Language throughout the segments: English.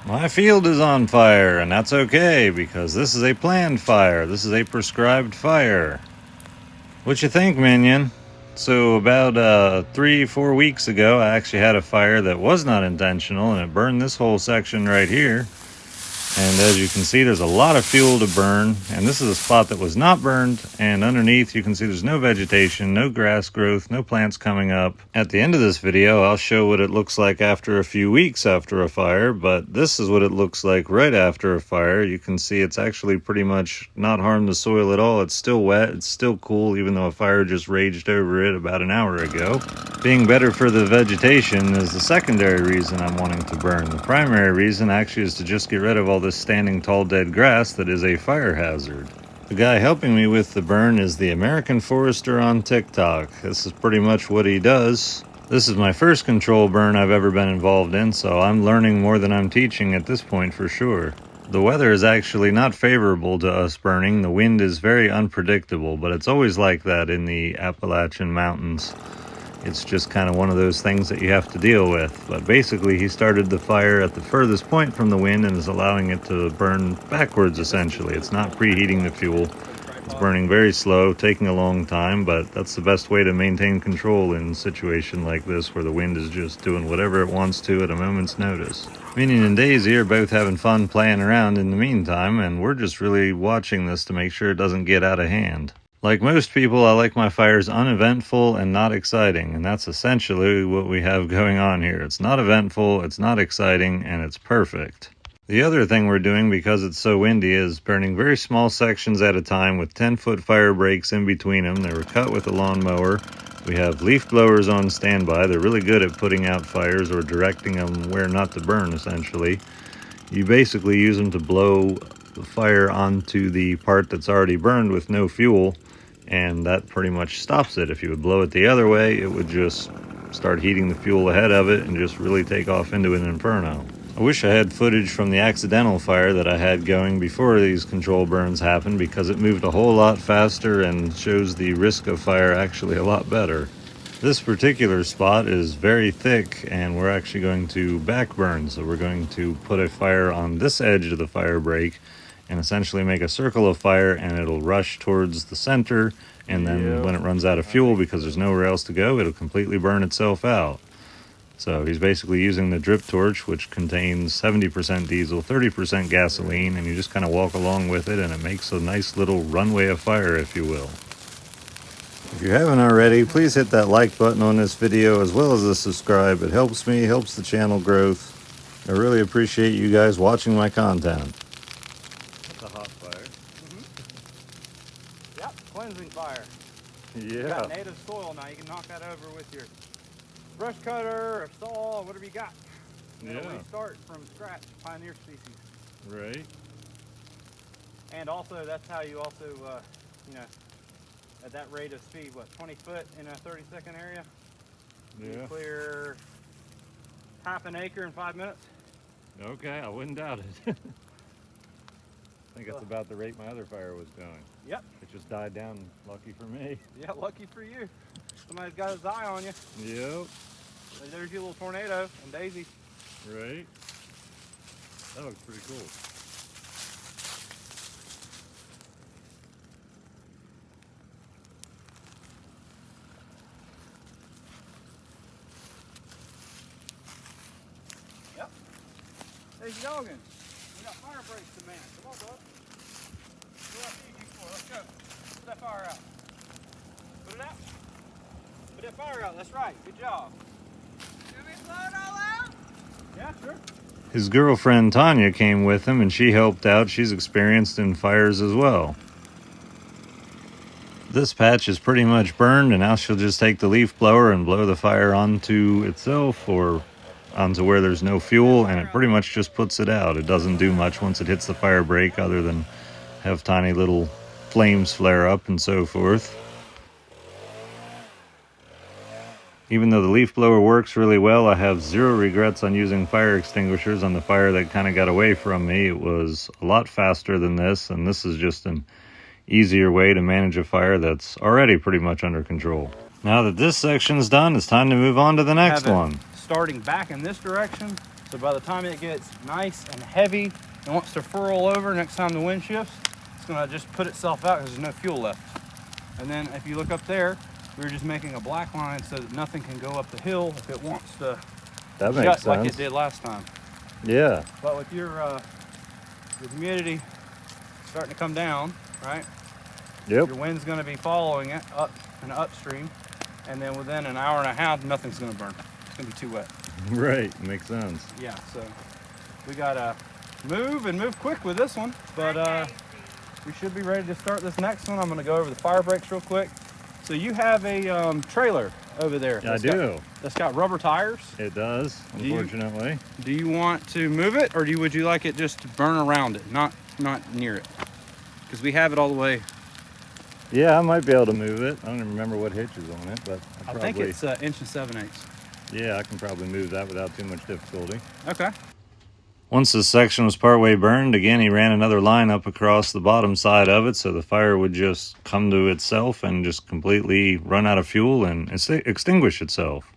My field is on fire, and that's okay, because this is a planned fire. This is a prescribed fire. What you think, minion? So about 3-4 weeks ago, I actually had a fire that was not intentional, and it burned this whole section right here. And as you can see, there's a lot of fuel to burn, and this is a spot that was not burned, and underneath you can see there's no vegetation, no grass growth, no plants coming up. At the end of this video, I'll show what it looks like after a few weeks after a fire, but this is what it looks like right after a fire. You can see it's actually pretty much not harmed the soil at all. It's still wet, it's still cool, even though a fire just raged over it about an hour ago. Being better for the vegetation is the secondary reason I'm wanting to burn. The primary reason actually is to just get rid of all this standing tall dead grass that is a fire hazard. The guy helping me with the burn is the American Forester on TikTok. This is pretty much what he does. This is my first control burn I've ever been involved in, so I'm learning more than I'm teaching at this point for sure. The weather is actually not favorable to us burning. The wind is very unpredictable, but it's always like that in the Appalachian Mountains. It's just kind of one of those things that you have to deal with. But basically, he started the fire at the furthest point from the wind and is allowing it to burn backwards, essentially. It's not preheating the fuel. It's burning very slow, taking a long time, but that's the best way to maintain control in a situation like this where the wind is just doing whatever it wants to at a moment's notice. Minion and Daisy are both having fun playing around in the meantime, and we're just really watching this to make sure it doesn't get out of hand. Like most people, I like my fires uneventful and not exciting, and that's essentially what we have going on here. It's not eventful, it's not exciting, and it's perfect. The other thing we're doing, because it's so windy, is burning very small sections at a time with 10-foot fire breaks in between them. They were cut with a lawnmower. We have leaf blowers on standby. They're really good at putting out fires or directing them where not to burn, essentially. You basically use them to blow the fire onto the part that's already burned with no fuel, and that pretty much stops it. If you would blow it the other way, it would just start heating the fuel ahead of it and just really take off into an inferno. I wish I had footage from the accidental fire that I had going before these control burns happened, because it moved a whole lot faster and shows the risk of fire actually a lot better. This particular spot is very thick, and we're actually going to back burn. So we're going to put a fire on this edge of the fire break and essentially make a circle of fire, and it'll rush towards the center, and then when it runs out of fuel, because there's nowhere else to go, it'll completely burn itself out. So he's basically using the drip torch, which contains 70% diesel, 30% gasoline, and you just kind of walk along with it, and it makes a nice little runway of fire, if you will. If you haven't already, please hit that like button on this video, as well as the subscribe. It helps me, helps the channel growth. I really appreciate you guys watching my content. That's a hot fire. Yep, cleansing fire. Yeah. You got native soil now. You can knock that over with your brush cutter or saw, whatever you got. You know, we start from scratch, pioneer species. Right. And also, that's how you also, you know, at that rate of speed, what, 20 foot in a 30-second area? Yeah. You clear half an acre in 5 minutes. Okay, I wouldn't doubt it. I think that's about the rate my other fire was going. Yep. It just died down, lucky for me. Yeah, lucky for you. Somebody's got his eye on you. Yep. There's your little tornado and Daisy. Right. That looks pretty cool. Yep. There's Yogan. We got fire breaks to man. Come on, bud. What else do you for? Let's go. Put that fire out. Put it out. Put that fire out. That's right. Good job. Can we blow it all out? Yeah, sure. His girlfriend Tanya came with him, and she helped out. She's experienced in fires as well. This patch is pretty much burned, and now she'll just take the leaf blower and blow the fire onto itself or onto where there's no fuel, and it pretty much just puts it out. It doesn't do much once it hits the fire break other than have tiny little flames flare up and so forth. Even though the leaf blower works really well, I have zero regrets on using fire extinguishers on the fire that kind of got away from me. It was a lot faster than this, and this is just an easier way to manage a fire that's already pretty much under control. Now that this section's done, it's time to move on to the next one. Starting back in this direction, So by the time it gets nice and heavy and wants to furl over next time the wind shifts, it's gonna just put itself out because there's no fuel left. And then if you look up there, we're just making a black line so that nothing can go up the hill if it wants to That makes shut sense. like it did last time. Yeah. But with your humidity starting to come down, right? Yep. Your wind's gonna be following it up and upstream, and then within an hour and a half, nothing's gonna burn. It's gonna be too wet. Right. Makes sense. Yeah, so we gotta move and move quick with this one, but we should be ready to start this next one. I'm gonna go over the fire brakes real quick. So you have a trailer over there. I do. That's got rubber tires. It does, unfortunately. Do you want to move it, or would you like it just to burn around it, not near it? Because we have it all the way. Yeah, I might be able to move it. I don't even remember what hitch is on it, but I think it's 1 7/8 inches. Yeah, I can probably move that without too much difficulty. Okay. Once this section was partway burned, again, he ran another line up across the bottom side of it so the fire would just come to itself and just completely run out of fuel and extinguish itself.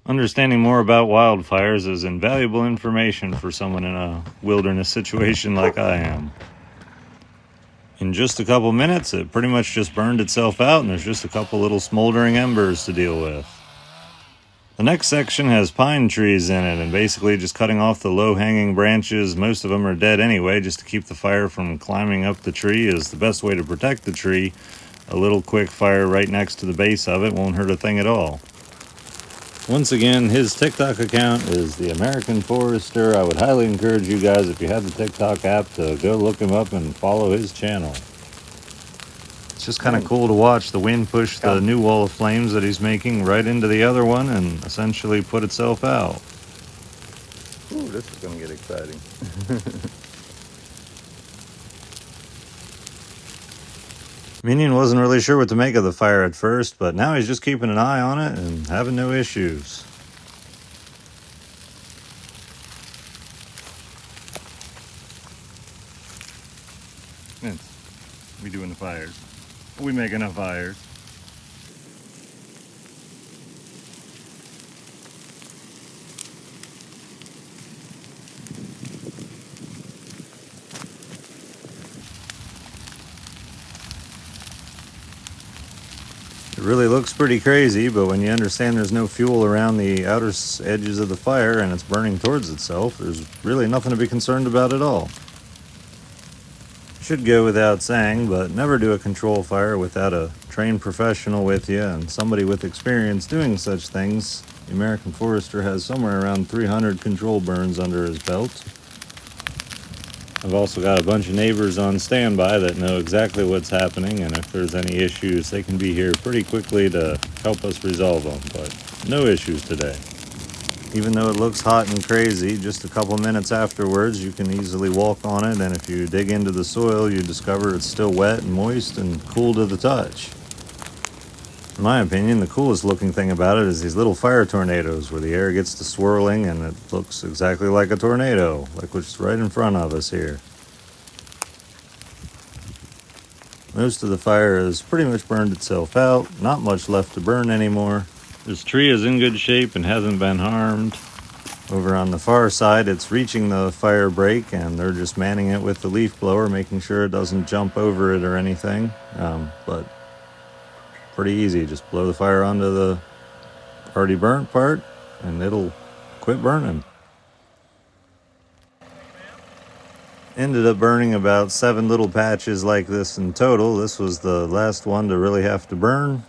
Understanding more about wildfires is invaluable information for someone in a wilderness situation like I am. In just a couple minutes, it pretty much just burned itself out, and there's just a couple little smoldering embers to deal with. The next section has pine trees in it, and basically just cutting off the low-hanging branches. Most of them are dead anyway, just to keep the fire from climbing up the tree is the best way to protect the tree. A little quick fire right next to the base of it won't hurt a thing at all. Once again, his TikTok account is the American Forester. I would highly encourage you guys, if you have the TikTok app, to go look him up and follow his channel. It's just kind of cool to watch the wind push the new wall of flames that he's making right into the other one and essentially put itself out. Ooh, this is going to get exciting. Minion wasn't really sure what to make of the fire at first, but now he's just keeping an eye on it and having no issues. Vince, we doing the fires? We making enough fires? It really looks pretty crazy, but when you understand there's no fuel around the outer edges of the fire and it's burning towards itself, there's really nothing to be concerned about at all. Should go without saying, but never do a control fire without a trained professional with you and somebody with experience doing such things. The American Forester has somewhere around 300 control burns under his belt. I've also got a bunch of neighbors on standby that know exactly what's happening, and if there's any issues, they can be here pretty quickly to help us resolve them, but no issues today. Even though it looks hot and crazy, just a couple minutes afterwards, you can easily walk on it, and if you dig into the soil, you discover it's still wet and moist and cool to the touch. In my opinion, the coolest looking thing about it is these little fire tornadoes where the air gets to swirling and it looks exactly like a tornado, like what's right in front of us here. Most of the fire has pretty much burned itself out, not much left to burn anymore. This tree is in good shape and hasn't been harmed. Over on the far side, it's reaching the fire break and they're just manning it with the leaf blower, making sure it doesn't jump over it or anything. But pretty easy, just blow the fire onto the already burnt part and it'll quit burning. Ended up burning about 7 little patches like this in total. This was the last one to really have to burn.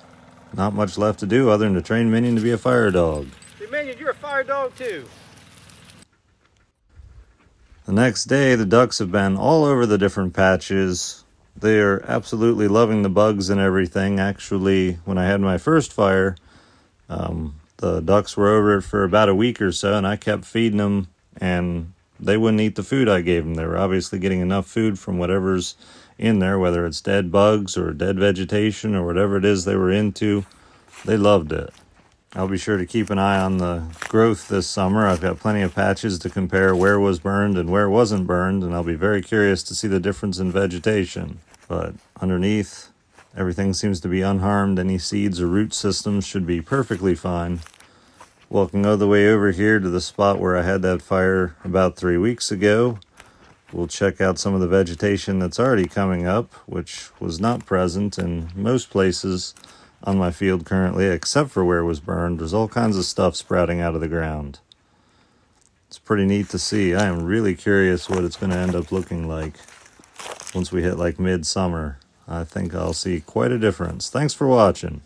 Not much left to do other than to train Minion to be a fire dog. Hey Minion, you're a fire dog too. The next day, the ducks have been all over the different patches. They are absolutely loving the bugs and everything. Actually, when I had my first fire, the ducks were over it for about a week or so, and I kept feeding them, and they wouldn't eat the food I gave them. They were obviously getting enough food from whatever's in there, whether it's dead bugs or dead vegetation or whatever it is they were into. They loved it. I'll be sure to keep an eye on the growth this summer. I've got plenty of patches to compare where was burned and where wasn't burned, and I'll be very curious to see the difference in vegetation. But underneath, everything seems to be unharmed. Any seeds or root systems should be perfectly fine. Walking all the way over here to the spot where I had that fire about 3 weeks ago. We'll check out some of the vegetation that's already coming up, which was not present in most places on my field currently, except for where it was burned. There's all kinds of stuff sprouting out of the ground. It's pretty neat to see. I am really curious what it's going to end up looking like once we hit like midsummer. I think I'll see quite a difference. Thanks for watching.